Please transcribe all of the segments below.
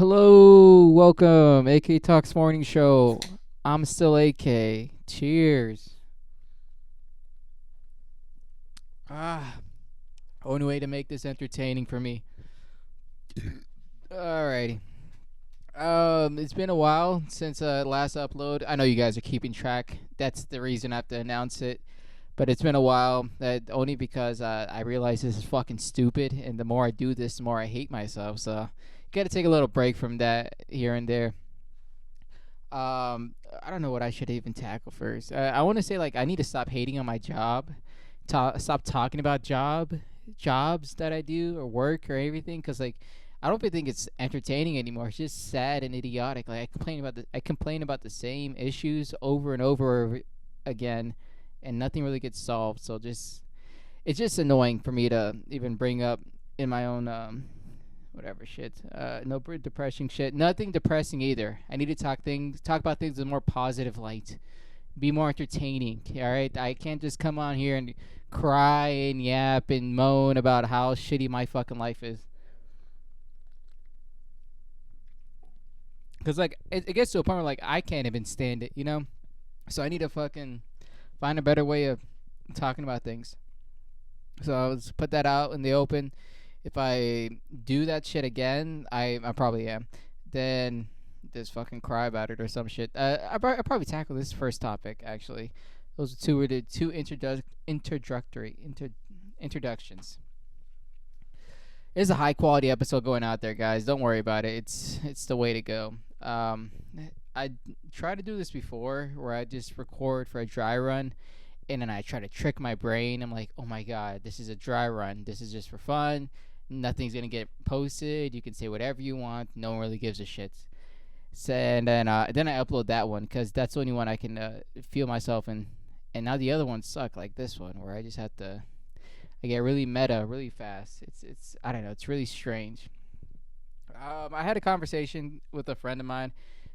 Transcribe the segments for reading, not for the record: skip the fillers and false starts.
Hello, welcome, AK Talks Morning Show. I'm still AK. Cheers. Ah, only way to make this entertaining for me. Alrighty. It's been a while since last upload. I know you guys are keeping track. That's the reason I have to announce it. But it's been a while. That only because I realize this is fucking stupid, and the more I do this, the more I hate myself. So, gotta take a little break from that here and there. I don't know what I should even tackle first. I want to say like I need to stop hating on my job, stop talking about jobs that I do or work or everything, because like I don't even think it's entertaining anymore. It's just sad and idiotic. Like I complain about the same issues over and over again, and nothing really gets solved. So just it's just annoying for me to even bring up in my own whatever shit. No depressing shit. Nothing depressing either. I need to talk about things in a more positive light. Be more entertaining. All right. I can't just come on here and cry and yap and moan about how shitty my fucking life is. Cause like it gets to a point where like I can't even stand it, you know. So I need to fucking find a better way of talking about things. So I was put that out in the open. If I do that shit again, I probably am. Then just fucking cry about it or some shit. I probably tackle this first topic actually. Those two were the two introductions. It's a high quality episode going out there, guys. Don't worry about it. It's the way to go. Um, I tried to do this before, where I just record for a dry run, and then I try to trick my brain. I'm like, oh my god, this is a dry run. This is just for fun. Nothing's gonna get posted. You can say whatever you want. No one really gives a shit. So, and then I upload that one because that's the only one I can feel myself in. And now the other ones suck, like this one, where I just have to. I get really meta really fast. It's I don't know. It's really strange. I had a conversation with a friend of mine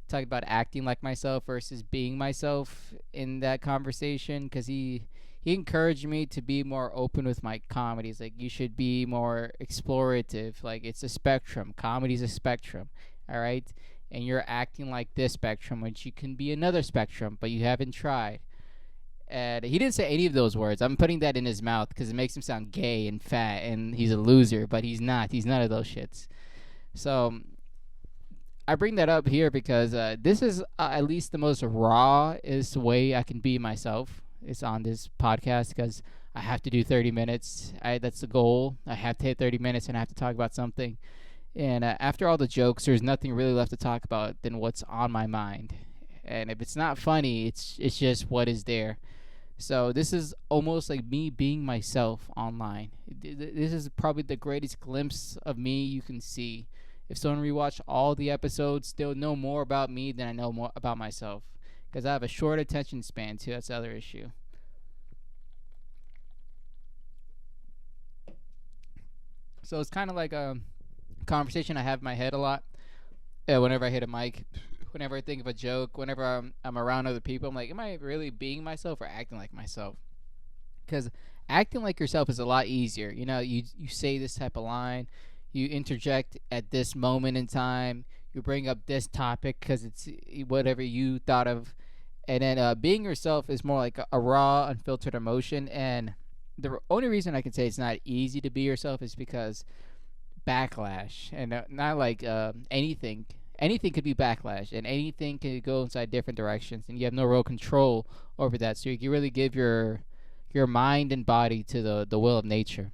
talking about acting like myself versus being myself in that conversation because he encouraged me to be more open with my comedies. Like you should be more explorative. Like it's a spectrum. Comedy's a spectrum. All right, and you're acting like this spectrum, which you can be another spectrum, but you haven't tried. And he didn't say any of those words. I'm putting that in his mouth because it makes him sound gay and fat and he's a loser, but he's not. He's none of those shits. So I bring that up here because this is at least the most raw is way I can be myself. It's on this podcast because I have to do 30 minutes. That's the goal. I have to hit 30 minutes and I have to talk about something. And after all the jokes, there's nothing really left to talk about than what's on my mind. And if it's not funny, it's just what is there. So this is almost like me being myself online. This is probably the greatest glimpse of me you can see. If someone rewatched all the episodes, they'll know more about me than I know more about myself. Because I have a short attention span too. That's the other issue. So it's kind of like a conversation I have in my head a lot. Whenever I hit a mic, whenever I think of a joke, whenever I'm around other people, I'm like, am I really being myself or acting like myself? Because acting like yourself is a lot easier. You know, you say this type of line, you interject at this moment in time, you bring up this topic because it's whatever you thought of, and then being yourself is more like a raw, unfiltered emotion. And the only reason I can say it's not easy to be yourself is because backlash, and not like anything could be backlash, and anything can go inside different directions, and you have no real control over that. So you can really give your mind and body to the will of nature.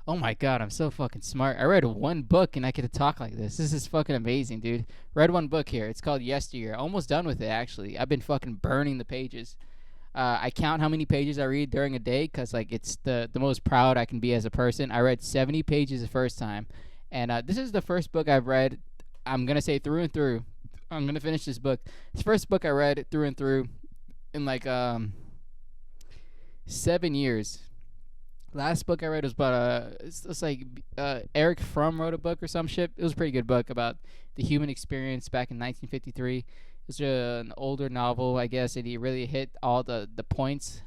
Oh my god, I'm so fucking smart. I read one book and I get to talk like this. This is fucking amazing, dude. Read one book here. It's called Yesteryear. Almost done with it, actually. I've been fucking burning the pages. I count how many pages I read during a day because like it's the most proud I can be as a person. I read 70 pages the first time, and this is the first book I've read. I'm gonna say through and through. I'm gonna finish this book. It's the first book I read through and through in like 7 years. Last book I read was about it's like Eric Fromm wrote a book or some shit. It was a pretty good book about the human experience back in 1953. It's an older novel, I guess, and he really hit all the points.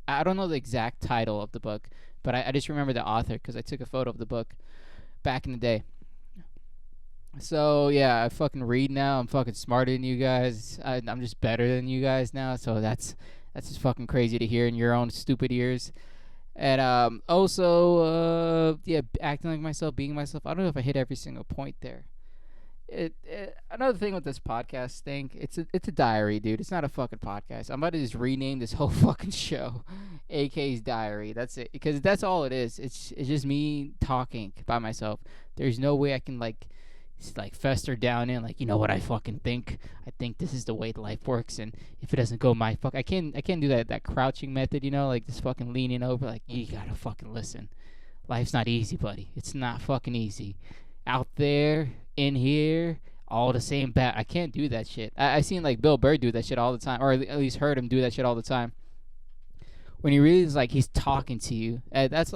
I don't know the exact title of the book, but I just remember the author because I took a photo of the book back in the day. So yeah, I fucking read now. I'm fucking smarter than you guys. I'm just better than you guys now. So that's just fucking crazy to hear in your own stupid ears. And also, yeah, acting like myself, being myself. I don't know if I hit every single point there. Another thing with this podcast thing, it's a diary, dude. It's not a fucking podcast. I'm about to just rename this whole fucking show, AK's diary. That's it, because that's all it is. It's just me talking by myself. There's no way I can like fester down in like, you know what I fucking think. I think this is the way life works, and if it doesn't go my fuck, I can't do that crouching method. Like this fucking leaning over. Like you gotta fucking listen. Life's not easy, buddy. It's not fucking easy. Out there, in here, all the same bat. I can't do that shit. I seen like Bill Burr do that shit all the time, or at least heard him do that shit all the time. When he really is like he's talking to you. That's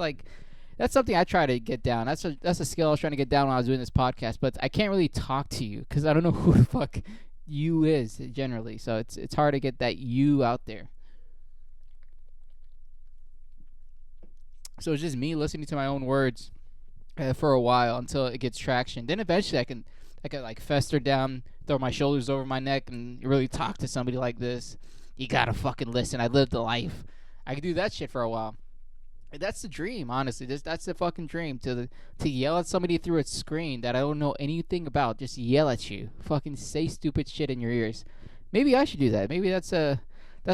something I try to get down. That's a skill I was trying to get down when I was doing this podcast. But I can't really talk to you because I don't know who the fuck you is generally. So it's hard to get that you out there. So it's just me listening to my own words for a while until it gets traction. Then eventually I can like fester down, throw my shoulders over my neck, and really talk to somebody like this. You gotta fucking listen. I lived a life. I could do that shit for a while. That's the dream, honestly. That's the fucking dream to yell at somebody through a screen that I don't know anything about. Just yell at you, fucking say stupid shit in your ears. Maybe I should do that. Maybe that's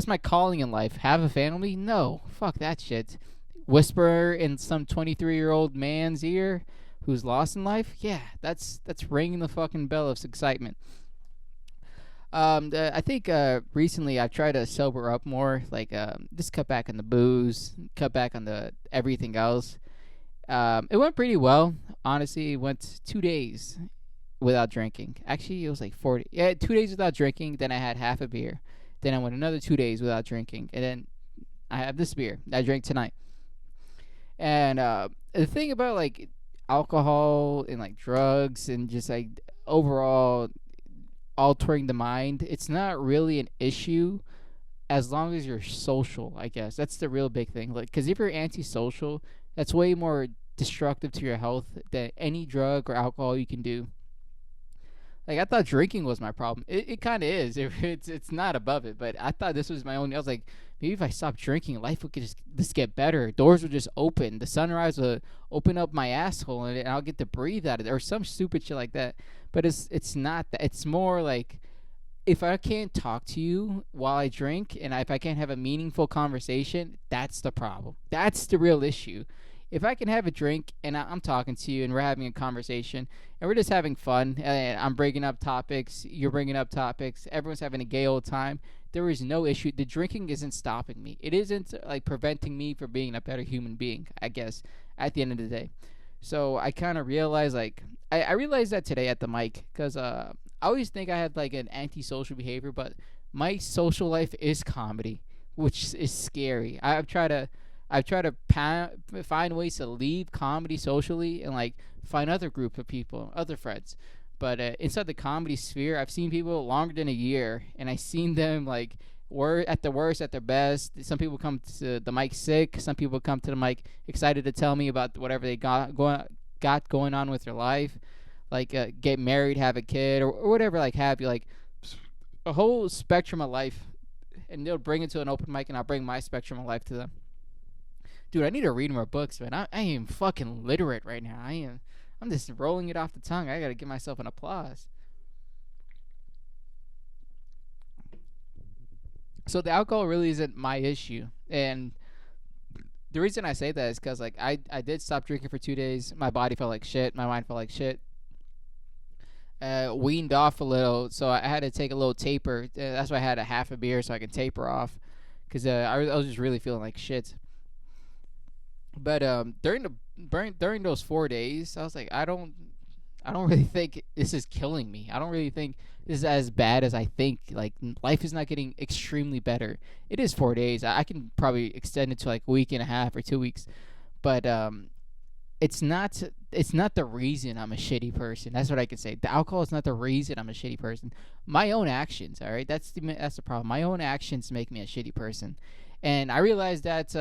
my calling in life. Have a family? No, fuck that shit. Whisper in some 23-year-old man's ear who's lost in life? Yeah, that's ringing the fucking bell of excitement. I think recently I've tried to sober up more, like just cut back on the booze, cut back on the everything else. It went pretty well, honestly. It went 2 days without drinking. Actually, it was like 40. Yeah, 2 days without drinking. Then I had half a beer. Then I went another 2 days without drinking, and then I have this beer I drank tonight. And the thing about like alcohol and like drugs and just like overall altering the mind, it's not really an issue as long as you're social. I guess that's the real big thing. Like, because if you're antisocial, that's way more destructive to your health than any drug or alcohol you can do. Like I thought drinking was my problem. It kind of is. It's not above it, but I thought this was my own. I was like, maybe if I stopped drinking, life would just get better. Doors would just open. The sunrise would open up my asshole, and I'll get to breathe out of it, or some stupid shit like that. But it's not that. It's more like if I can't talk to you while I drink, and if I can't have a meaningful conversation, that's the problem. That's the real issue. If I can have a drink and I'm talking to you and we're having a conversation and we're just having fun and I'm bringing up topics, you're bringing up topics, everyone's having a gay old time, there is no issue. The drinking isn't stopping me. It isn't like preventing me from being a better human being, I guess, at the end of the day. So I kind of realized like I realized that today at the mic because I always think I had like an antisocial behavior, but my social life is comedy, which is scary. I've tried to find ways to leave comedy socially and like find other group of people, other friends. But inside the comedy sphere, I've seen people longer than a year, and I've seen them like were at the worst, at their best. Some people come to the mic sick. Some people come to the mic excited to tell me about whatever they got going on with their life, like get married, have a kid, or whatever. Like have you like a whole spectrum of life, and they'll bring it to an open mic, and I'll bring my spectrum of life to them. Dude, I need to read more books, man. I am fucking literate right now. I'm just rolling it off the tongue. I gotta give myself an applause. So the alcohol really isn't my issue, and the reason I say that is because like I did stop drinking for 2 days. My body felt like shit. My mind felt like shit. Weaned off a little, so I had to take a little taper. That's why I had a half a beer so I could taper off, because I was just really feeling like shit. But during those 4 days, I was like, I don't really think this is killing me. I don't really think this is as bad as I think. Like life is not getting extremely better. It is 4 days. I can probably extend it to like a week and a half or 2 weeks, but it's not the reason I'm a shitty person. That's what I can say. The alcohol is not the reason I'm a shitty person. My own actions, all right? That's the problem. My own actions make me a shitty person. And I realized that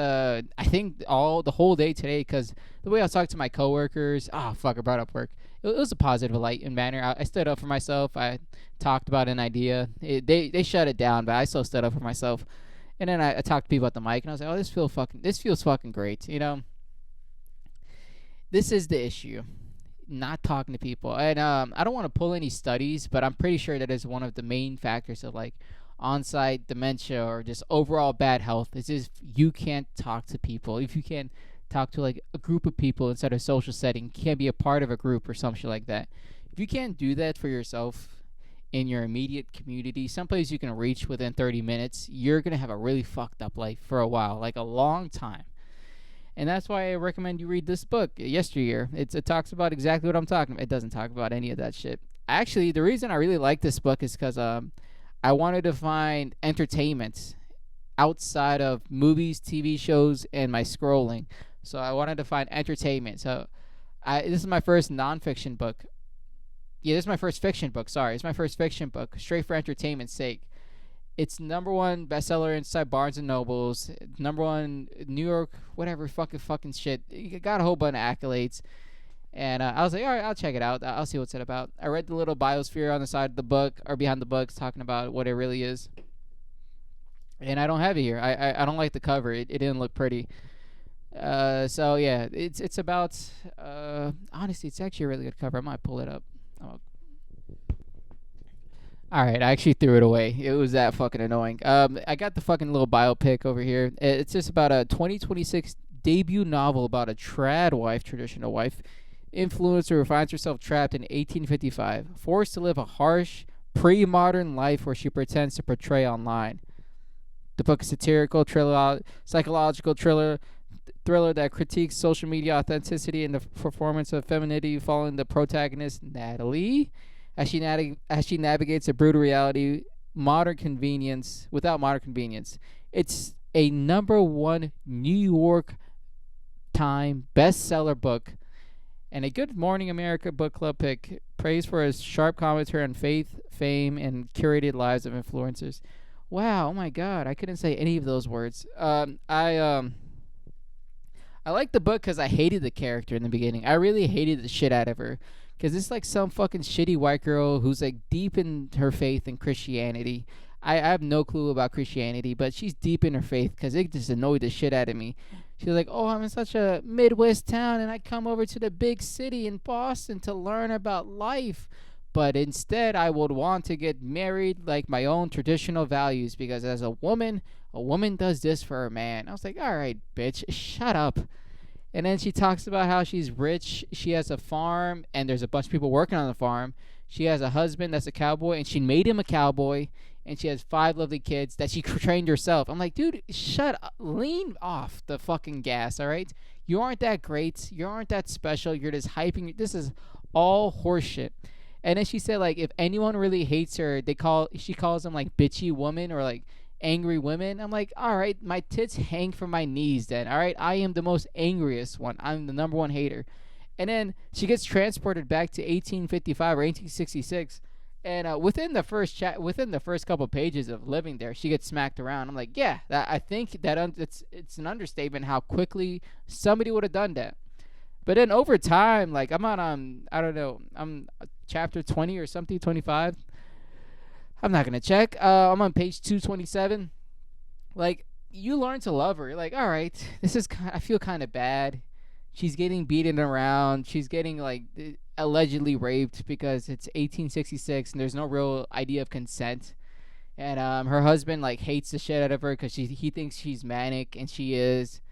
I think the whole day today, because the way I was talking to my coworkers, fuck, I brought up work. it was a positive light and manner. I stood up for myself. I talked about an idea. They shut it down, but I still stood up for myself. And then I talked to people at the mic, and I was like, "Oh, this feels fucking great." This is the issue, not talking to people. And I don't want to pull any studies, but I'm pretty sure that is one of the main factors of like on-site dementia or just overall bad health. Is if you can't talk to people. If you can't talk to like a group of people inside a social setting, you can't be a part of a group or something like that. If you can't do that for yourself in your immediate community, someplace you can reach within 30 minutes, you're gonna have a really fucked up life for a while, like a long time. And that's why I recommend you read this book, Yesteryear. It talks about exactly what I'm talking about. It doesn't talk about any of that shit. Actually, the reason I really like this book is because I wanted to find entertainment outside of movies, TV shows, and my scrolling. So I wanted to find entertainment. So this is my first nonfiction book. Yeah, this is my first fiction book. Sorry, it's my first fiction book, straight for entertainment's sake. It's number one bestseller inside Barnes and Nobles. Number one New York, whatever fucking shit. It got a whole bunch of accolades, and I was like, all right, I'll check it out. I'll see what's it about. I read the little biosphere on the side of the book or behind the books, talking about what it really is. And I don't have it here. I don't like the cover. It didn't look pretty. So yeah, it's about. Honestly, it's actually a really good cover. I might pull it up. Oh, all right, I actually threw it away. It was that fucking annoying. I got the fucking little biopic over here. It's just about a 2026 debut novel about a trad wife, traditional wife, influencer who finds herself trapped in 1855, forced to live a harsh, pre-modern life where she pretends to portray online. The book is satirical, psychological thriller that critiques social media authenticity and the performance of femininity, following the protagonist Natalie as she navigates a brutal reality, without modern convenience. It's a number one New York Times bestseller book and a Good Morning America book club pick. Praised for his sharp commentary on faith, fame, and curated lives of influencers. Wow, oh my God, I couldn't say any of those words. I liked the book because I hated the character in the beginning. I really hated the shit out of her. Because it's like some fucking shitty white girl who's like deep in her faith in Christianity. I have no clue about Christianity, but she's deep in her faith because it just annoyed the shit out of me. She's like, oh, I'm in such a Midwest town and I come over to the big city in Boston to learn about life. But instead, I would want to get married like my own traditional values because as a woman does this for a man. I was like, all right, bitch, shut up. And then she talks about how she's rich. She has a farm, and there's a bunch of people working on the farm. She has a husband that's a cowboy, and she made him a cowboy. And she has 5 lovely kids that she trained herself. I'm like, dude, shut up. Lean off the fucking gas, all right? You aren't that great. You aren't that special. You're just hyping. This is all horseshit. And then she said, like, if anyone really hates her, she calls them, like, bitchy woman or, like, angry women. I'm like, all right, my tits hang from my knees then. All right, I am the most angriest one. I'm the number one hater. And then she gets transported back to 1855 or 1866. And within the first couple pages of living there, she gets smacked around. I'm like, yeah, I think that it's an understatement how quickly somebody would have done that. But then over time, like I'm on I don't know, I'm chapter 20 or something, 25. I'm not gonna check. I'm on page 227. Like you learn to love her. You're like, all right, I feel kind of bad. She's getting beaten around. She's getting like allegedly raped because it's 1866 and there's no real idea of consent. And her husband like hates the shit out of her because he thinks she's manic and she is.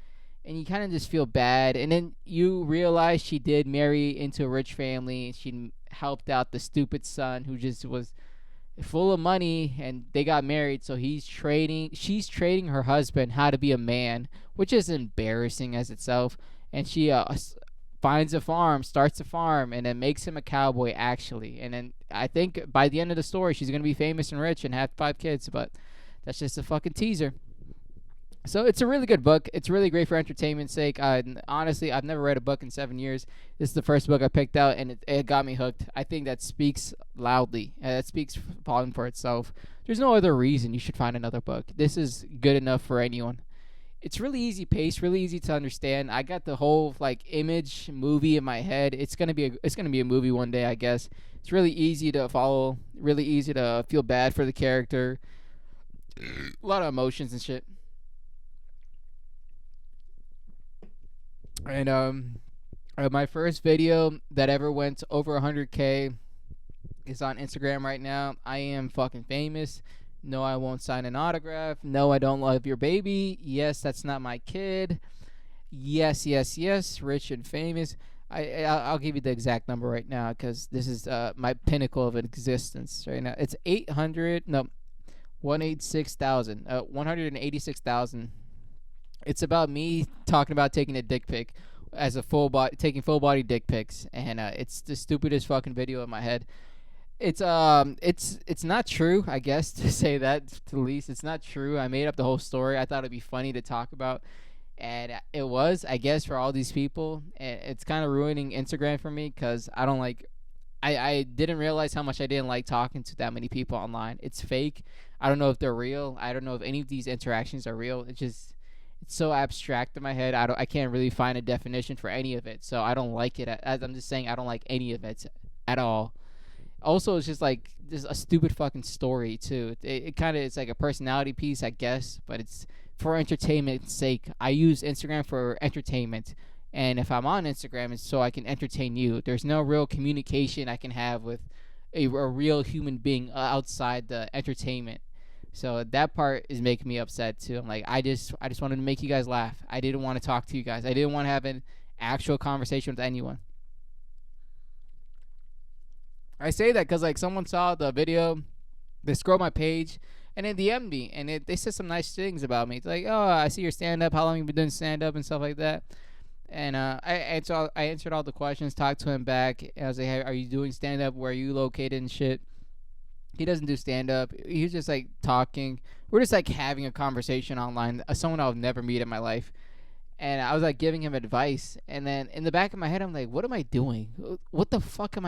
And you kind of just feel bad. And then you realize she did marry into a rich family. She helped out the stupid son who just was full of money, and they got married. So she's trading her husband how to be a man, which is embarrassing as itself. And she finds a farm, starts a farm, and then makes him a cowboy actually. And then I think by the end of the story, she's gonna be famous and rich and have 5 kids. But that's just a fucking teaser. So it's a really good book. It's really great for entertainment's sake. Honestly, I've never read a book in 7 years. This is the first book I picked out, and it got me hooked. I think that speaks loudly. That speaks volume for itself. There's no other reason you should find another book. This is good enough for anyone. It's really easy pace, really easy to understand. I got the whole like image movie in my head. It's gonna be a movie one day, I guess. It's really easy to follow, really easy to feel bad for the character. A lot of emotions and shit. And my first video that ever went over 100K is on Instagram right now. I am fucking famous. No, I won't sign an autograph. No, I don't love your baby. Yes, that's not my kid. Yes, yes, yes. Rich and famous. I'll give you the exact number right now because this is my pinnacle of existence right now. It's 186,000. 186,000. It's about me talking about taking a dick pic as a taking full body dick pics, and it's the stupidest fucking video in my head. It's not true, I guess, to say that to the least. It's not true. I made up the whole story. I thought it'd be funny to talk about, and it was, I guess, for all these people. And it's kind of ruining Instagram for me because I don't like. I didn't realize how much I didn't like talking to that many people online. It's fake. I don't know if they're real. I don't know if any of these interactions are real. It's so abstract in my head. I can't really find a definition for any of it. So I don't like it. As I'm just saying, I don't like any of it at all. Also, it's just like just a stupid fucking story too. It kind of it's like a personality piece, I guess, but it's for entertainment's sake. I use Instagram for entertainment, and if I'm on Instagram, it's so I can entertain you. There's no real communication I can have with a real human being outside the entertainment. So that part is making me upset too. I'm like, I just wanted to make you guys laugh. I didn't want to talk to you guys. I didn't want to have an actual conversation with anyone. I say that because like someone saw the video, they scrolled my page, and they DM'd me, and they said some nice things about me. It's like, oh, I see your stand up. How long you been doing stand up and stuff like that. And I answered all the questions, talked to him back. I was like, hey, are you doing stand up? Where are you located and shit? He doesn't do stand up. He's just like talking. We're just like having a conversation online. Someone I'll never meet in my life. And I was like giving him advice. And then in the back of my head, I'm like, what am I doing? What the fuck am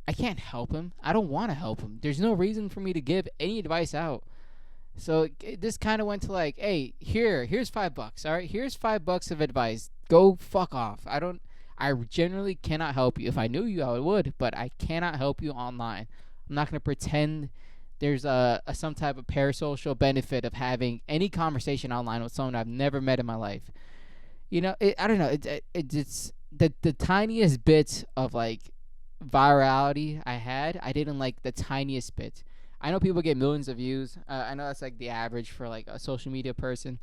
I can't help him. I don't want to help him. There's no reason for me to give any advice out. So this kind of went to like, hey, here's $5. All right, here's $5 of advice. Go fuck off. I generally cannot help you. If I knew you, I would, but I cannot help you online. I'm not gonna pretend there's a some type of parasocial benefit of having any conversation online with someone I've never met in my life. I don't know. It's the tiniest bit of like virality I had. I didn't like the tiniest bit. I know people get millions of views. I know that's like the average for like a social media person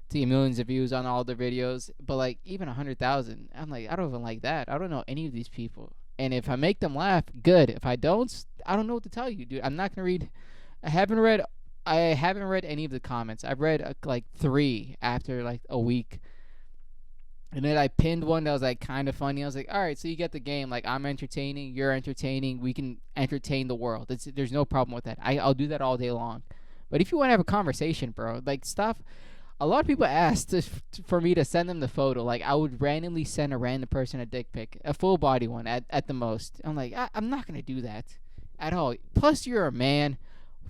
to get millions of views on all their videos. But like even 100,000, I'm like, I don't even like that. I don't know any of these people. And if I make them laugh, good. If I don't, I don't know what to tell you, dude. I'm not gonna read. I haven't read. I haven't read any of the comments. I've read like 3 after like a week. And then I pinned one that was like kind of funny. I was like, all right, so you get the game. Like I'm entertaining, you're entertaining. We can entertain the world. There's no problem with that. I'll do that all day long. But if you want to have a conversation, bro, like stuff. A lot of people asked for me to send them the photo. Like I would randomly send a random person a dick pic, a full body one at the most. I'm like, I'm not gonna do that at all. Plus, you're a man.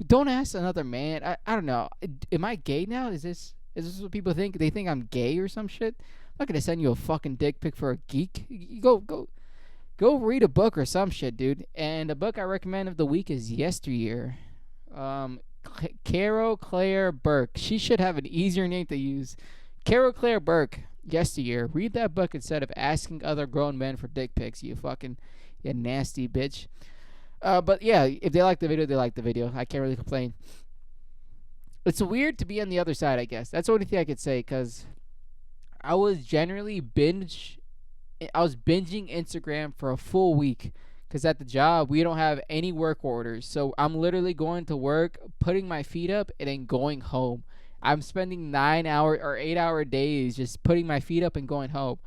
Don't ask another man. I don't know. Am I gay now? Is this what people think? They think I'm gay or some shit. I'm not gonna send you a fucking dick pic for a geek. You go read a book or some shit, dude. And the book I recommend of the week is Yesteryear. Carol Claire Burke. She should have an easier name to use. Carol Claire Burke. Yesteryear. Read that book instead of asking other grown men for dick pics. You nasty bitch. But yeah, if they like the video, they like the video. I can't really complain. It's weird to be on the other side, I guess. That's the only thing I could say, because I was binging Instagram for a full week. Because at the job, we don't have any work orders. So I'm literally going to work, putting my feet up, and then going home. I'm spending 9-hour or 8-hour days just putting my feet up and going home.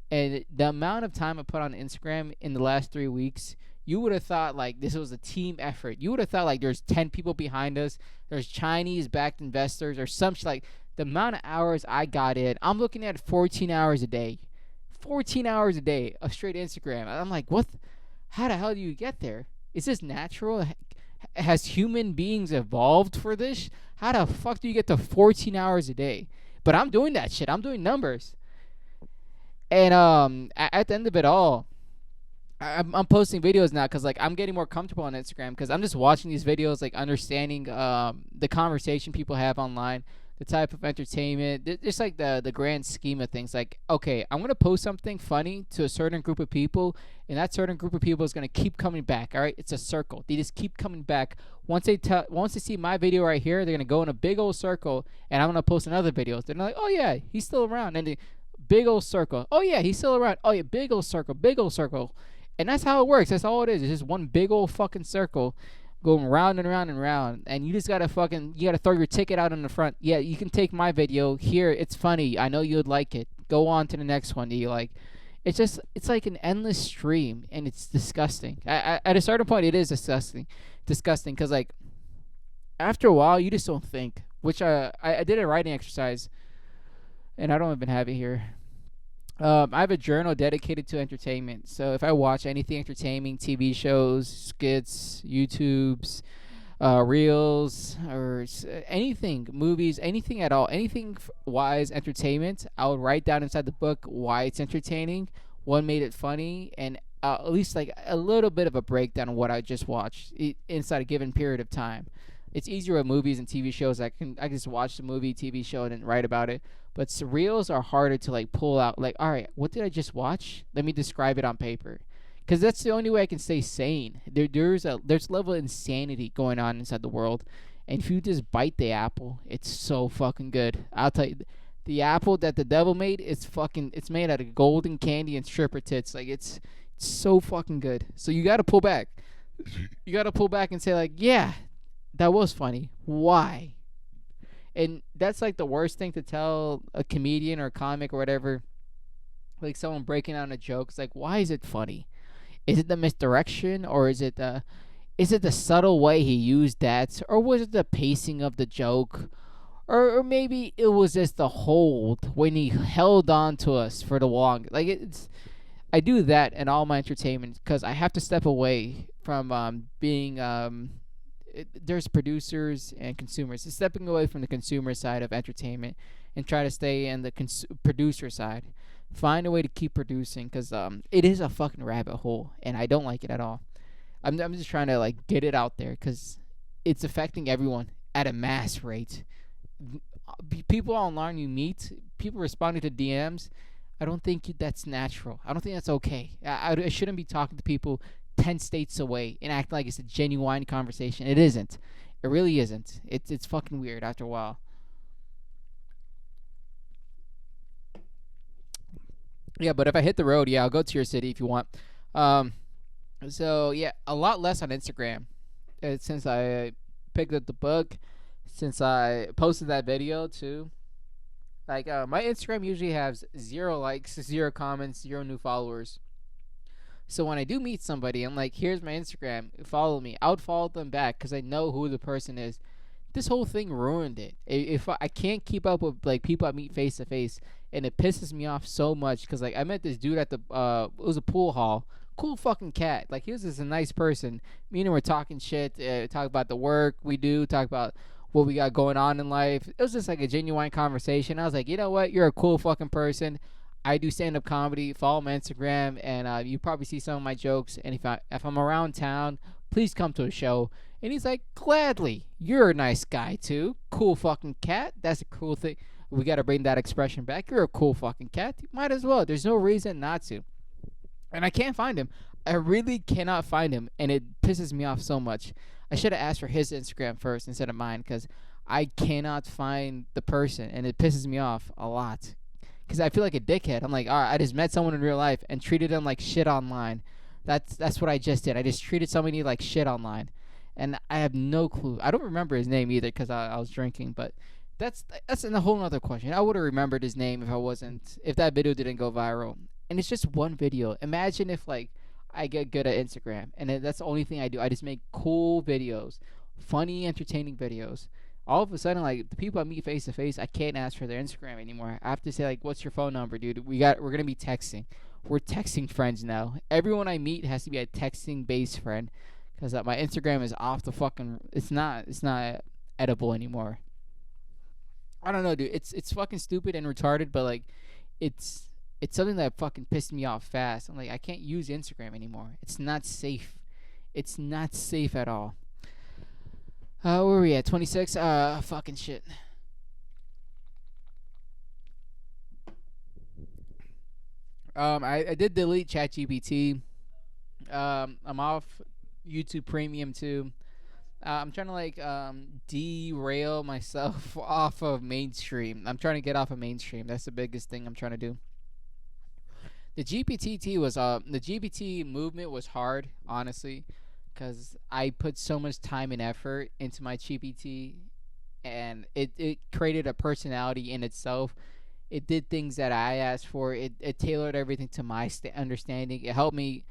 And the amount of time I put on Instagram in the last 3 weeks, you would have thought like this was a team effort. You would have thought like there's 10 people behind us. There's Chinese-backed investors or some shit. Like the amount of hours I got in, I'm looking at 14 hours a day. 14 hours a day of straight Instagram. I'm like, what? How the hell do you get there? Is this natural? Has human beings evolved for this? How the fuck do you get to 14 hours a day? But I'm doing that shit. I'm doing numbers. And at the end of it all, I'm posting videos now because like I'm getting more comfortable on Instagram because I'm just watching these videos, like understanding the conversation people have online, the type of entertainment, just like the grand scheme of things. Like, okay, I'm gonna post something funny to a certain group of people, and that certain group of people is gonna keep coming back. All right, it's a circle. They just keep coming back. Once they see my video right here, they're gonna go in a big old circle, and I'm gonna post another video. They're like, oh yeah, he's still around, and they, big old circle. Oh yeah, he's still around. Oh yeah, big old circle, big old circle. And that's how it works. That's all it is. It's just one big old fucking circle going round and round and round. And you just gotta you gotta throw your ticket out in the front. Yeah, you can take my video. Here, it's funny. I know you'd like it. Go on to the next one that you like. It's like an endless stream, and it's disgusting. At a certain point, it is disgusting. Disgusting, because, like, after a while, you just don't think. Which I did a writing exercise, and I don't even have it here. I have a journal dedicated to entertainment. So if I watch anything entertaining, TV shows, skits, YouTubes, reels, or anything, movies, anything at all, anything wise entertainment, I would write down inside the book why it's entertaining, what made it funny, and at least like a little bit of a breakdown of what I just watched inside a given period of time. It's easier with movies and TV shows. I can just watch the movie, TV show, and then write about it. But surreals are harder to like pull out. Like, all right, what did I just watch? Let me describe it on paper, because that's the only way I can stay sane. There's a level of insanity going on inside the world, and if you just bite the apple, it's so fucking good. I'll tell you, the apple that the devil made is fucking. It's made out of golden candy and stripper tits. Like it's so fucking good. So you gotta pull back. You gotta pull back and say like, yeah, that was funny. Why? And that's like the worst thing to tell a comedian or a comic or whatever. Like someone breaking down a joke. It's like, why is it funny? Is it the misdirection, or is it the subtle way he used that, or was it the pacing of the joke, or maybe it was just the hold when he held on to us for the long. Like it's, I do that in all my entertainment because I have to step away from being there's producers and consumers. It's stepping away from the consumer side of entertainment and try to stay in the producer side. Find a way to keep producing because it is a fucking rabbit hole, and I don't like it at all. I'm just trying to like get it out there because it's affecting everyone at a mass rate. People online you meet, people responding to DMs. I don't think that's natural. I don't think that's okay. I shouldn't be talking to people 10 states away and acting like it's a genuine conversation. It isn't. It really isn't. It's fucking weird after a while. Yeah, but if I hit the road, yeah, I'll go to your city if you want. Um, so yeah, a lot less on Instagram since I picked up the book, since I posted that video too. Like my Instagram usually has 0 likes, 0 comments, 0 new followers. So when I do meet somebody, I'm like, here's my Instagram, follow me. I would follow them back because I know who the person is. This whole thing ruined it. If I can't keep up with like people I meet face to face, and it pisses me off so much because like I met this dude at the it was a pool hall. Cool fucking cat. Like he was just a nice person. Me and him were talking shit, talk about the work we do, talk about what we got going on in life. It was just like a genuine conversation. I was like, you know what? You're a cool fucking person. I do stand up comedy. Follow my Instagram, and you probably see some of my jokes. And if I'm around town, please come to a show. And he's like, gladly. You're a nice guy too. Cool fucking cat. That's a cool thing. We gotta bring that expression back. You're a cool fucking cat. You might as well. There's no reason not to. And I can't find him. I really cannot find him, and it pisses me off so much. I should have asked for his Instagram first instead of mine, because I cannot find the person, and it pisses me off a lot. Because I feel like a dickhead. I'm like, all right, I just met someone in real life and treated them like shit online. That's what I just did. I just treated somebody like shit online, and I have no clue. I don't remember his name either because I was drinking. But that's a whole other question. I would have remembered his name if that video didn't go viral. And it's just one video. Imagine if like I get good at Instagram, and that's the only thing I do. I just make cool videos, funny, entertaining videos. All of a sudden, like the people I meet face to face, I can't ask for their Instagram anymore. I have to say like, "What's your phone number, dude?" We're gonna be texting. We're texting friends now. Everyone I meet has to be a texting based friend, because my Instagram is off the fucking. It's not edible anymore. I don't know, dude. It's fucking stupid and retarded, but like, it's it's something that fucking pissed me off fast. I'm like, I can't use Instagram anymore. It's not safe. It's not safe at all. Where are we at? 26. Fucking shit. I did delete ChatGPT. I'm off YouTube Premium too. I'm trying to like derail myself off of mainstream. I'm trying to get off of mainstream. That's the biggest thing I'm trying to do. The GPT movement was hard, honestly, because I put so much time and effort into my GPT, and it created a personality in itself. It did things that I asked for. It tailored everything to my understanding. It helped me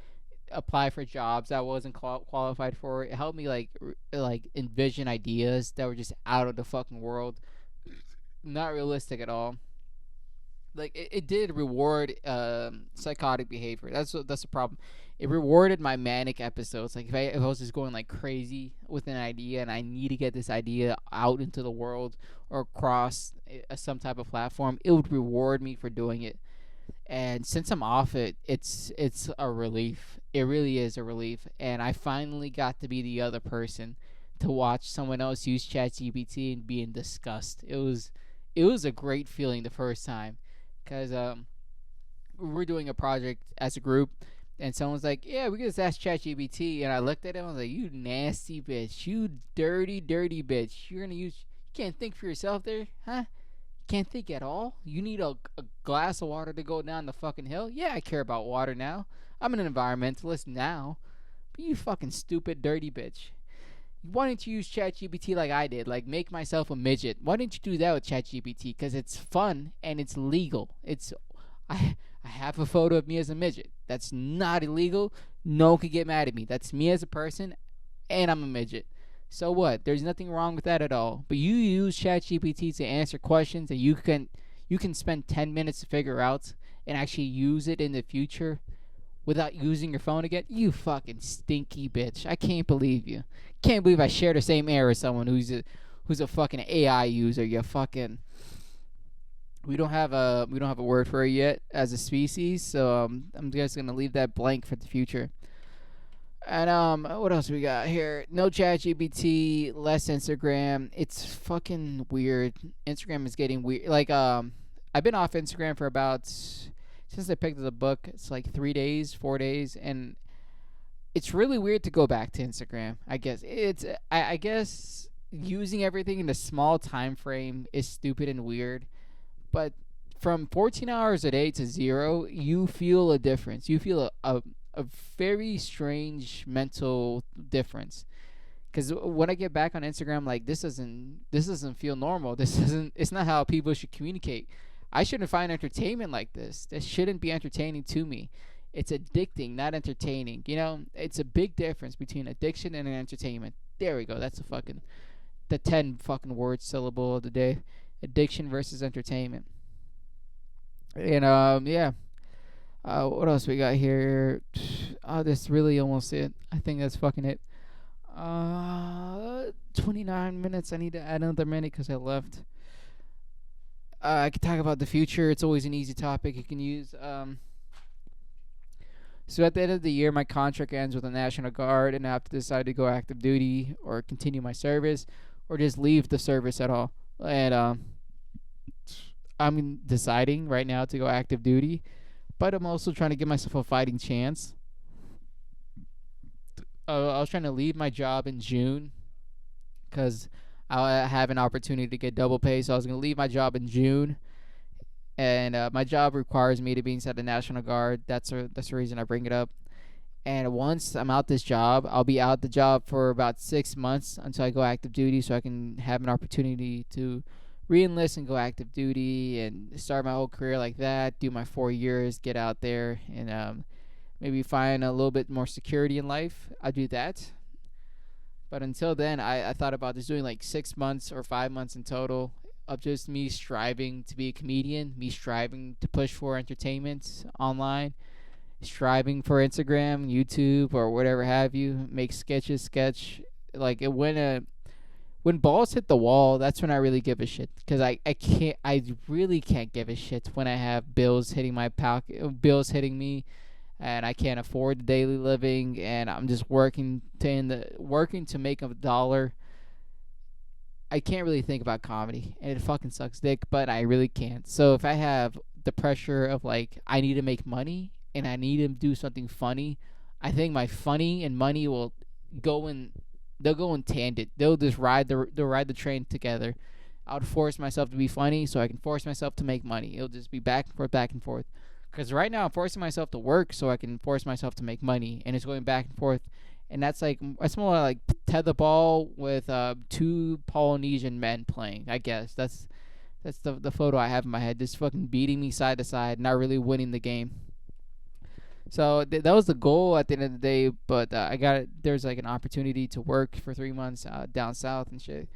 apply for jobs I wasn't qualified for. It helped me like envision ideas that were just out of the fucking world, not realistic at all. Like it did reward psychotic behavior. That's the problem. It rewarded my manic episodes. Like if I was just going like crazy with an idea and I need to get this idea out into the world or across some type of platform, it would reward me for doing it. And since I'm off it, it's a relief. It really is a relief. And I finally got to be the other person to watch someone else use ChatGPT and be in disgust. It was a great feeling the first time, because we're doing a project as a group, and someone's like, "Yeah, we can just ask ChatGPT," and I looked at him. I was like, "You nasty bitch, you dirty, dirty bitch. You can't think for yourself there, huh? Can't think at all? You need a glass of water to go down the fucking hill? Yeah, I care about water now. I'm an environmentalist now. But you fucking stupid, dirty bitch. Why didn't you use ChatGPT like I did? Like, make myself a midget. Why didn't you do that with ChatGPT? Because it's fun and it's legal. I have a photo of me as a midget. That's not illegal. No one can get mad at me. That's me as a person, and I'm a midget. So what? There's nothing wrong with that at all. But you use ChatGPT to answer questions that you can spend 10 minutes to figure out and actually use it in the future without using your phone again. You fucking stinky bitch. I can't believe you. Can't believe I share the same air as someone who's a fucking AI user. You fucking we don't have a word for it yet as a species, so I'm just gonna leave that blank for the future. And what else we got here? No chat GPT, less Instagram. It's fucking weird. Instagram is getting weird. Like I've been off Instagram for about since I picked up the book. It's like 3 days, 4 days, and it's really weird to go back to Instagram. I guess I guess using everything in a small time frame is stupid and weird, but from 14 hours a day to zero, you feel a difference. You feel a very strange mental difference. Because when I get back on Instagram, like this doesn't feel normal. This isn't. It's not how people should communicate. I shouldn't find entertainment like this. This shouldn't be entertaining to me. It's addicting, not entertaining. It's a big difference between addiction and entertainment. There we go. That's the 10 fucking word syllable of the day. Addiction versus entertainment. And yeah. What else we got here? Oh, that's really almost it. I think that's fucking it. 29 minutes. I need to add another minute because I left. I could talk about the future. It's always an easy topic you can use. So at the end of the year, my contract ends with the National Guard, and I have to decide to go active duty or continue my service, or just leave the service at all. And I'm deciding right now to go active duty, but I'm also trying to give myself a fighting chance. I was trying to leave my job in June because I have an opportunity to get double pay. So I was going to leave my job in June, and my job requires me to be inside the National Guard. That's the reason I bring it up. And once I'm out this job, I'll be out the job for about 6 months until I go active duty, so I can have an opportunity to re-enlist and go active duty and start my whole career like that. Do my 4 years, get out there, and maybe find a little bit more security in life. I'll do that. But until then, I thought about just doing like 6 months or 5 months in total of just me striving to be a comedian, me striving to push for entertainment online, striving for Instagram, YouTube, or whatever have you. Make sketches, sketch like it when when balls hit the wall, that's when I really give a shit. Because I really can't give a shit when I have bills hitting my bills hitting me, and I can't afford the daily living, and I'm just working to make a dollar. I can't really think about comedy, and it fucking sucks dick, but I really can't. So if I have the pressure of like I need to make money and I need to do something funny, I think my funny and money will go in. They'll go in tandem. They'll ride the train together. I would force myself to be funny so I can force myself to make money. It'll just be back and forth, back and forth. Because right now I'm forcing myself to work so I can force myself to make money, and it's going back and forth. And that's more like tetherball with two Polynesian men playing. I guess that's the photo I have in my head, just fucking beating me side to side, not really winning the game. So that was the goal at the end of the day. But I got it. There's like an opportunity to work for 3 months down south and shit.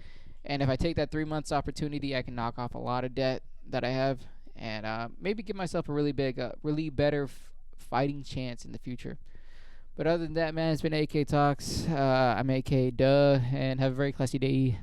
And if I take that 3 months opportunity, I can knock off a lot of debt that I have, and maybe give myself a really better fighting chance in the future. But other than that, man, it's been AK Talks. I'm AK Duh, and have a very classy day.